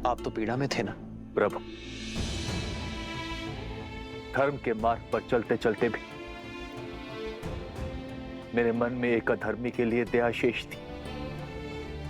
आप तो पीड़ा में थे ना प्रभु, धर्म के मार्ग पर चलते चलते भी मेरे मन में एक अधर्मी के लिए दया शेष थी।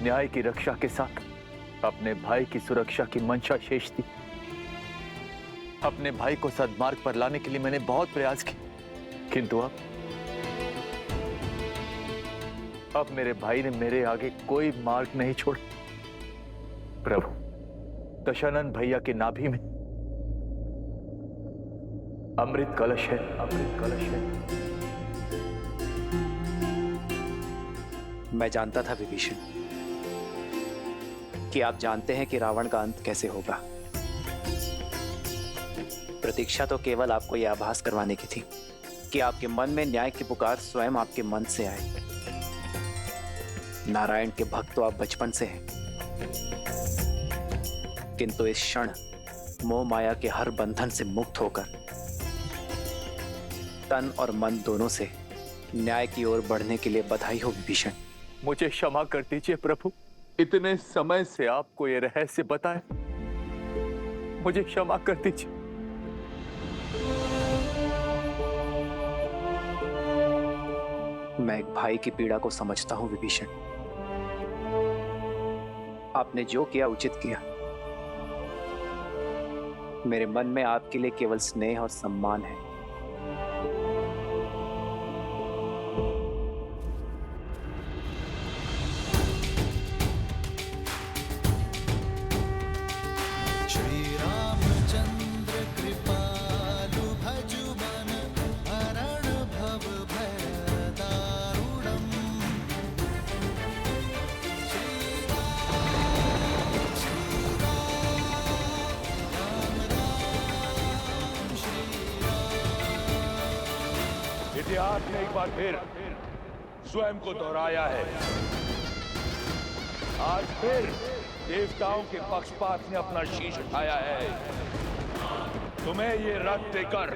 न्याय की रक्षा के साथ अपने भाई की सुरक्षा की मंशा शेष थी। अपने भाई को सद्मार्ग पर लाने के लिए मैंने बहुत प्रयास किए, किंतु अब मेरे भाई ने मेरे आगे कोई मार्ग नहीं छोड़ा। प्रभु, दशानन भैया के नाभि में अमृत कलश है, अमृत कलश है। मैं जानता था विभीषण कि आप जानते हैं कि रावण का अंत कैसे होगा। प्रतीक्षा तो केवल आपको यह आभास करवाने की थी कि आपके मन में न्याय की पुकार स्वयं आपके मन से आए। नारायण के भक्त तो आप बचपन से हैं, किंतु इस क्षण मोह माया के हर बंधन से मुक्त होकर तन और मन दोनों से न्याय की ओर बढ़ने के लिए बधाई हो विभीषण। मुझे क्षमा कर दीजिए प्रभु, इतने समय से आपको ये रहस्य बताए, मुझे क्षमा कर दीजिए। मैं एक भाई की पीड़ा को समझता हूं विभीषण। आपने जो किया उचित किया। मेरे मन में आपके लिए केवल स्नेह और सम्मान है। इतिहास ने एक बार फिर स्वयं को दोहराया है। आज फिर देवताओं के पक्षपात ने अपना शीश उठाया है। तुम्हें ये रथ देकर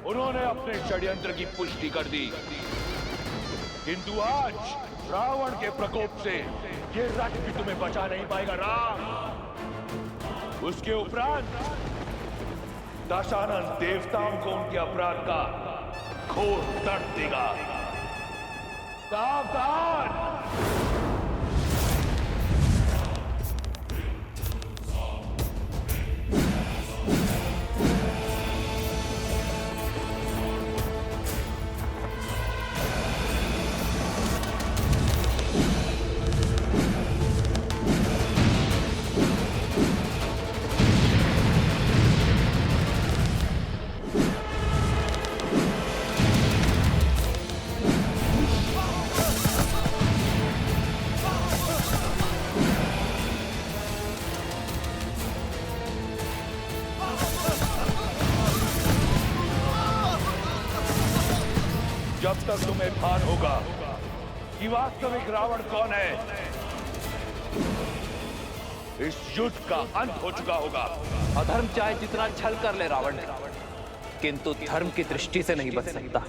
उन्होंने अपने षड्यंत्र की पुष्टि कर दी, किंतु आज रावण के प्रकोप से ये रथ भी तुम्हें बचा नहीं पाएगा राम। उसके उपरांत दशानन देवताओं को उनके अपराध का घोर दर्द देगा। सावधान! जब तक तुम्हें भान होगा कि वास्तविक रावण कौन है, इस युद्ध का अंत हो चुका होगा। अधर्म चाहे जितना छल कर ले रावण, किंतु धर्म की दृष्टि से नहीं बच सकता।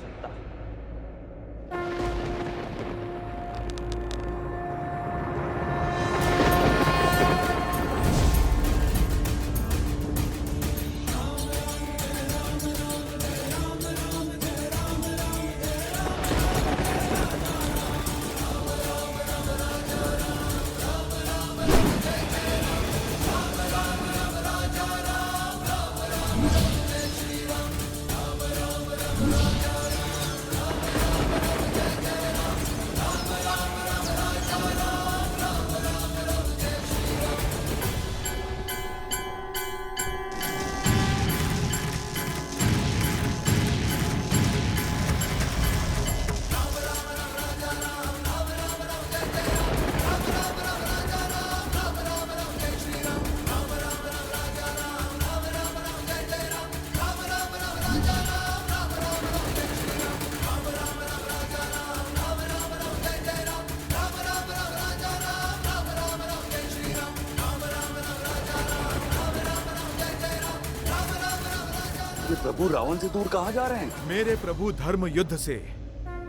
ये प्रभु रावण से दूर कहाँ जा रहे हैं? मेरे प्रभु धर्म युद्ध से,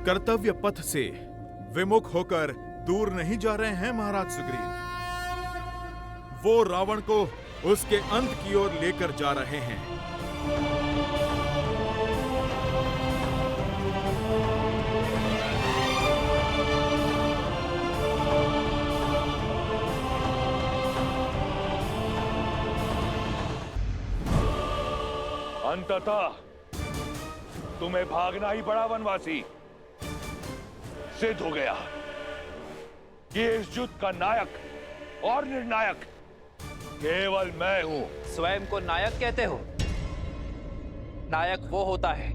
कर्तव्य पथ से विमुख होकर दूर नहीं जा रहे हैं महाराज सुग्रीव। वो रावण को उसके अंत की ओर लेकर जा रहे हैं। अंततः तुम्हें भागना ही पड़ा वनवासी। सिद्ध हो गया कि इस युद्ध का नायक और निर्णायक केवल मैं हूं। स्वयं को नायक कहते हो? नायक वो होता है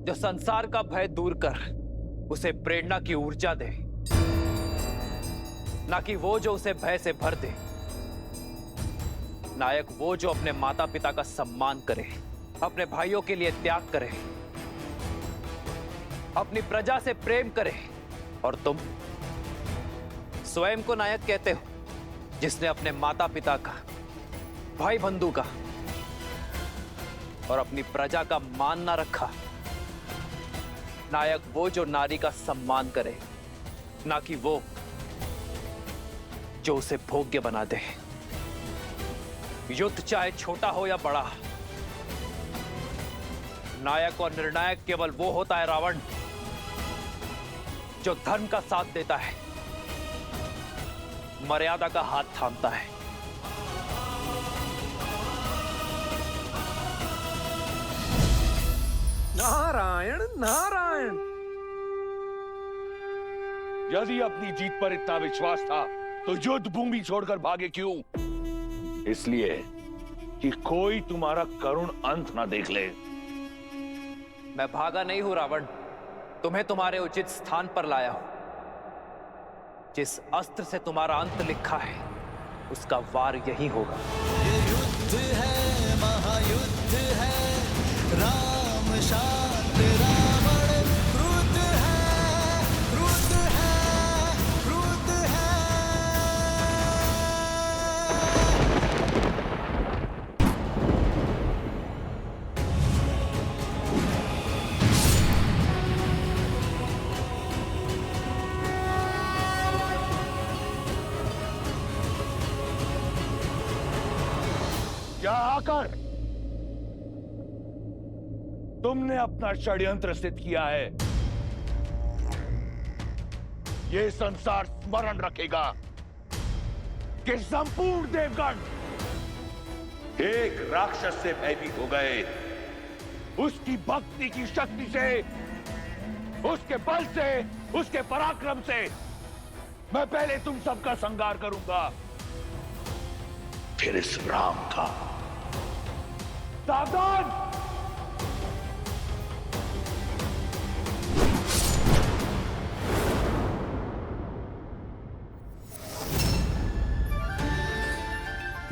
जो संसार का भय दूर कर उसे प्रेरणा की ऊर्जा दे, ना कि वो जो उसे भय से भर दे। नायक वो जो अपने माता पिता का सम्मान करे, अपने भाइयों के लिए त्याग करे, अपनी प्रजा से प्रेम करे। और तुम स्वयं को नायक कहते हो जिसने अपने माता पिता का, भाई बंधु का और अपनी प्रजा का मान ना रखा। नायक वो जो नारी का सम्मान करे, ना कि वो जो उसे भोग्य बना दे। युद्ध चाहे छोटा हो या बड़ा, नायक और निर्णायक केवल वो होता है रावण जो धर्म का साथ देता है, मर्यादा का हाथ थामता है। नारायण नारायण। यदि अपनी जीत पर इतना विश्वास था तो युद्ध भूमि छोड़कर भागे क्यों? इसलिए कि कोई तुम्हारा करुण अंत ना देख ले। मैं भागा नहीं हूं रावण, तुम्हें तुम्हारे उचित स्थान पर लाया हूं। जिस अस्त्र से तुम्हारा अंत लिखा है उसका वार यही होगा। ये युद्ध है, महायुद्ध है, राम शांत रावण क्रुद्ध है, क्रुद्ध है, क्रुद्ध है। क्या आकर तुमने अपना षड्यंत्र सिद्ध किया है? ये संसार स्मरण रखेगा कि संपूर्ण देवगण एक राक्षस से भयभीत हो गए। उसकी भक्ति की शक्ति से, उसके बल से, उसके पराक्रम से मैं पहले तुम सबका संहार करूंगा, फिर इस राम का। सावधान!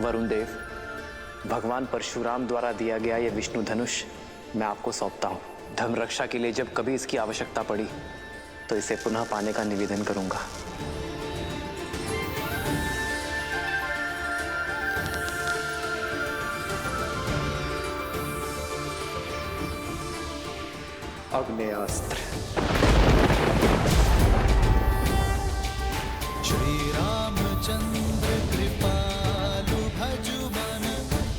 वरुण देव, भगवान परशुराम द्वारा दिया गया यह विष्णु धनुष मैं आपको सौंपता हूं। धर्म रक्षा के लिए जब कभी इसकी आवश्यकता पड़ी तो इसे पुनः पाने का निवेदन करूंगा। अग्नेयास्त्र। श्री रामचंद्र कृपालु भजुमन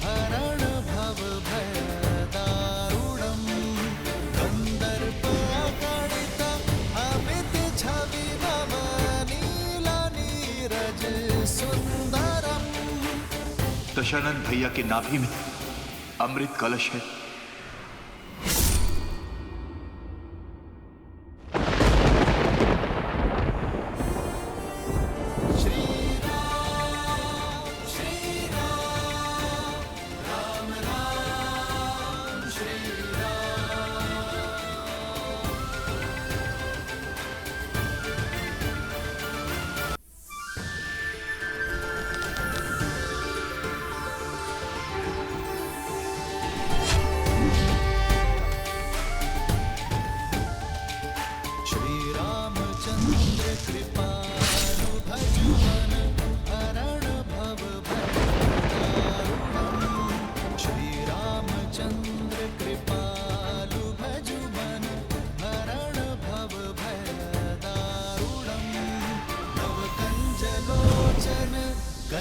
हरण भव भय दारुणम कंदर्प अगणित अमित छवि नव नीला नीरज सुंदरम। दशानंद भैया की नाभि में अमृत कलश है।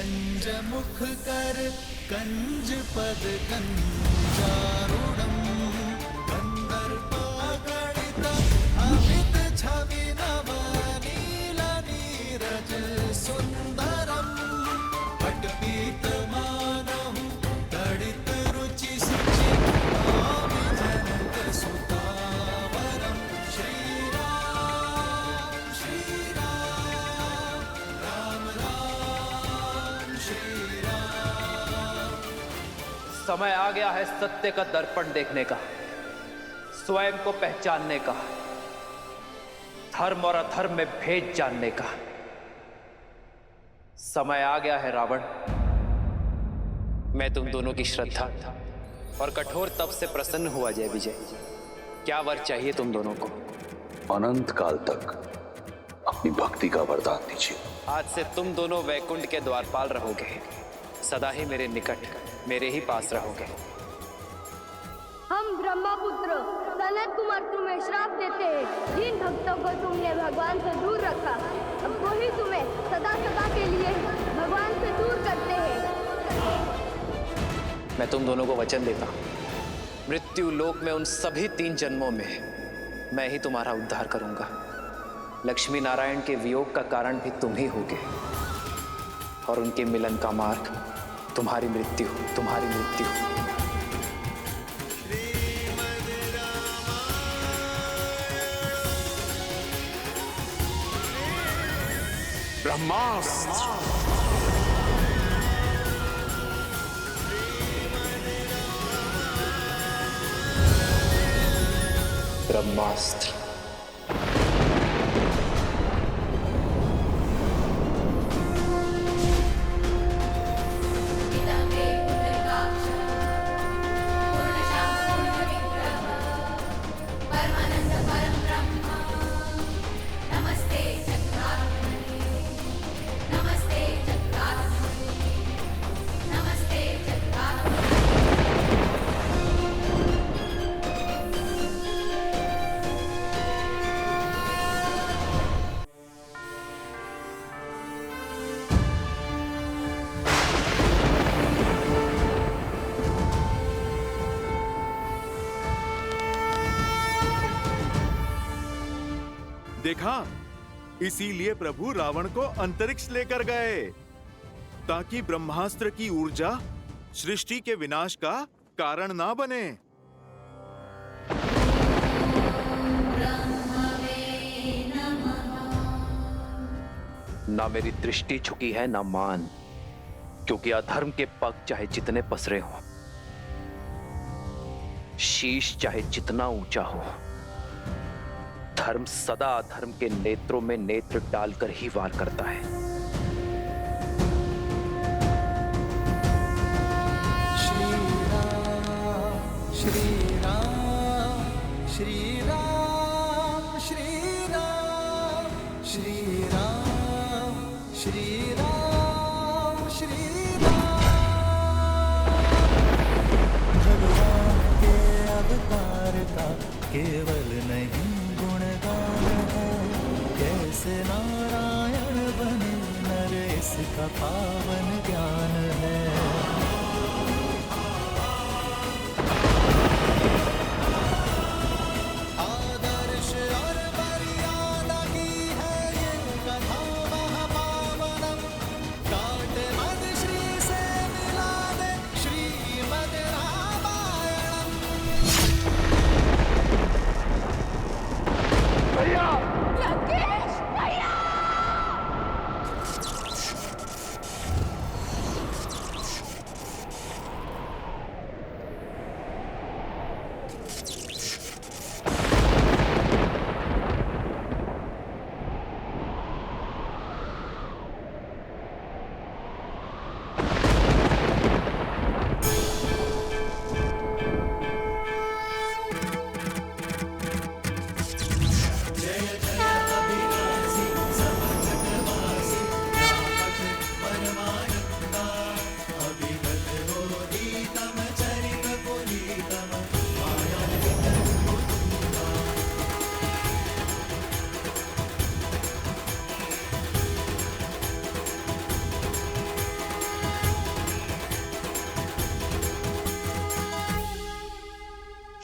कंज मुख कर कंज पद कंजारूढ़म गंधर्पागणित अमित छवि नवनील नीरज सुंदरम पटपीतमानहु तडित रुचि सुचि नाभि जनक सुतावरम श्री राम राम राम श्री राम। समय आ गया है सत्य का दर्पण देखने का, स्वयं को पहचानने का, धर्म और अधर्म में भेद जानने का। समय आ गया है रावण, मैं तुम दोनों की श्रद्धा और कठोर तप से प्रसन्न हुआ जय विजय। क्या वर चाहिए तुम दोनों को? अनंत काल तक अपनी भक्ति का वरदान दीजिए। आज से तुम दोनों वैकुंठ के द्वारपाल रहोगे, सदा ही मेरे निकट, मेरे ही पास रहोगे। हम ब्रह्मपुत्र सनत कुमार तुम्हें श्राप देते हैं। जिन भक्तों को तुमने भगवान से दूर रखा, अब वही तुम्हें सदा सदा के लिए भगवान से दूर करते हैं। मैं तुम दोनों को वचन देता हूं, मृत्यु लोक में उन सभी 3 जन्मों में मैं ही तुम्हारा उद्धार करूंगा। लक्ष्मी नारायण के वियोग का कारण भी तुम ही होगे, और उनके मिलन का मार्ग तुम्हारी मृत्यु, तुम्हारी मृत्यु। ब्रह्मास्त्र। ब्रह्मास्त्र। देखा, इसीलिए प्रभु रावण को अंतरिक्ष लेकर गए, ताकि ब्रह्मास्त्र की ऊर्जा सृष्टि के विनाश का कारण ना बने। ना मेरी दृष्टि झुकी है ना मान, क्योंकि अधर्म के पग चाहे जितने पसरे हों, शीश चाहे जितना ऊंचा हो, धर्म सदा अधर्म के नेत्रों में नेत्र डालकर ही वार करता है। श्री राम श्री राम श्री राम श्री राम श्री राम श्री राम श्री राम। भगवान के अवतार का केवल नहीं गुणगान है, कैसे नारायण बने नर इसका पावन ज्ञान है। आदर्श और मर्यादा की है ये कथा महापावनम, काट मद श्री से मिला दे श्रीमद रामायणम। लंकेश भैया!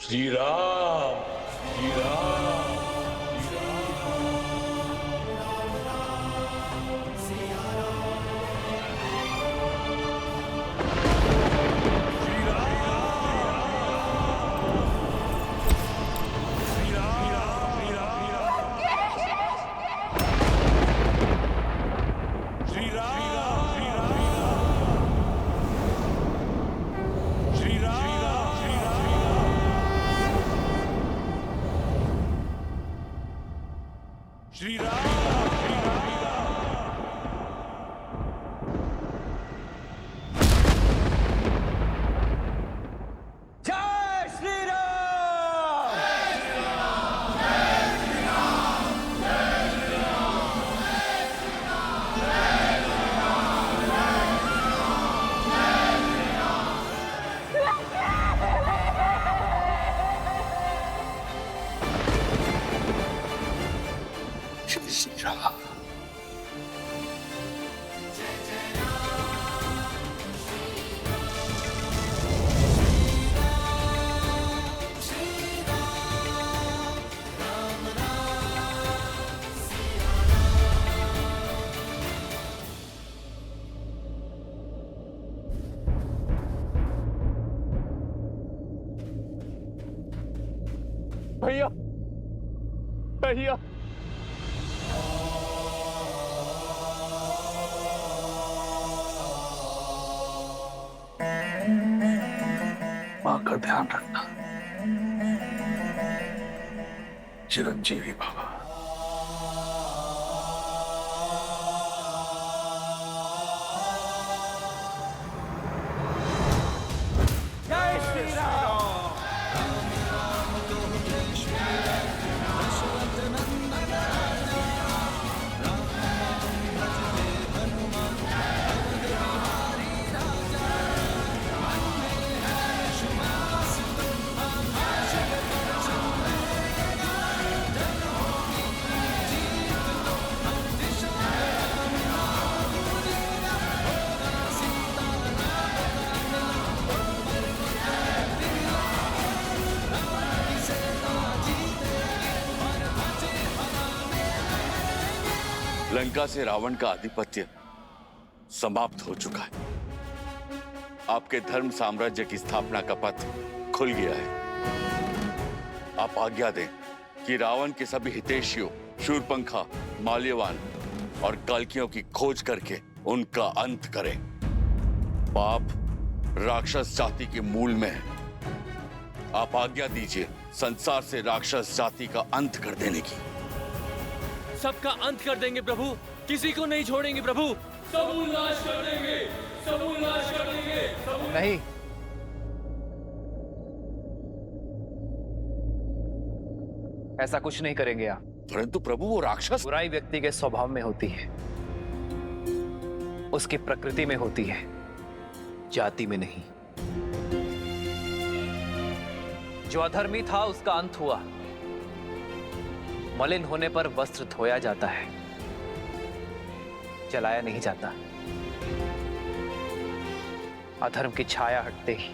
श्री राम, श्री राम। श्री राम, जय श्री राम। श्री श्री राम। भैया, भैया, मां का ध्यान रखना। चिरंजीवी बाबा। जय श्री राम। लंका से रावण का आधिपत्य समाप्त हो चुका है। आपके धर्म साम्राज्य की स्थापना का पथ खुल गया है। आप आज्ञा दें कि रावण के सभी हितैषियों शूरपंखा, माल्यवान और कल्कियों की खोज करके उनका अंत करें। पाप राक्षस जाति के मूल में है। आप आज्ञा दीजिए संसार से राक्षस जाति का अंत कर देने की। सबका अंत कर देंगे प्रभु, किसी को नहीं छोड़ेंगे प्रभु। समूल नाश कर देंगे, समूल नाश कर देंगे। नहीं, ऐसा कुछ नहीं करेंगे आप। परंतु प्रभु वो राक्षस। बुराई व्यक्ति के स्वभाव में होती है, उसकी प्रकृति में होती है, जाति में नहीं। जो अधर्मी था उसका अंत हुआ। मलिन होने पर वस्त्र धोया जाता है, जलाया नहीं जाता। अधर्म की छाया हटते ही,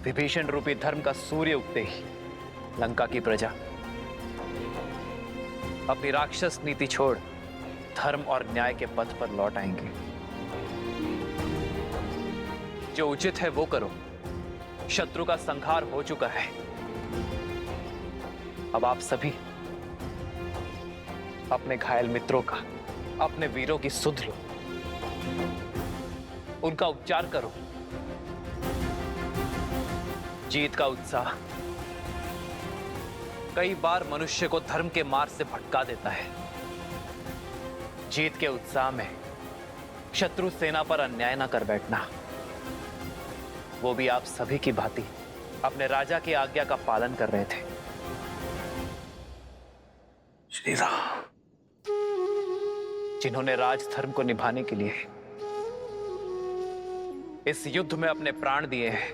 विभीषण रूपी धर्म का सूर्य उगते ही लंका की प्रजा अपनी राक्षस नीति छोड़ धर्म और न्याय के पथ पर लौट आएंगे। जो उचित है वो करो। शत्रु का संहार हो चुका है। अब आप सभी अपने घायल मित्रों का, अपने वीरों की सुध लो, उनका उपचार करो। जीत का उत्साह कई बार मनुष्य को धर्म के मार्ग से भटका देता है। जीत के उत्साह में शत्रु सेना पर अन्याय न कर बैठना, वो भी आप सभी की भांति अपने राजा की आज्ञा का पालन कर रहे थे। श्री राम। जिन्होंने राज धर्म को निभाने के लिए इस युद्ध में अपने प्राण दिए हैं,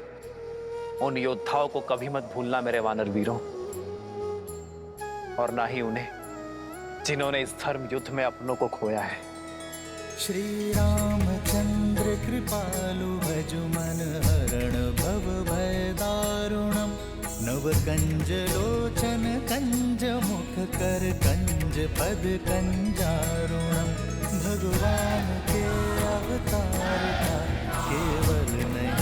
उन योद्धाओं को कभी मत भूलना मेरे वानर वीरों, और ना ही उन्हें जिन्होंने इस धर्म युद्ध में अपनों को खोया है। श्री रामचंद्र कृपालु भजु मन हरण भव भय दारुणम। नव कंज लोचन कंज मुख कर कंज पद कंजारुणम। भगवान के अवतार था केवल नहीं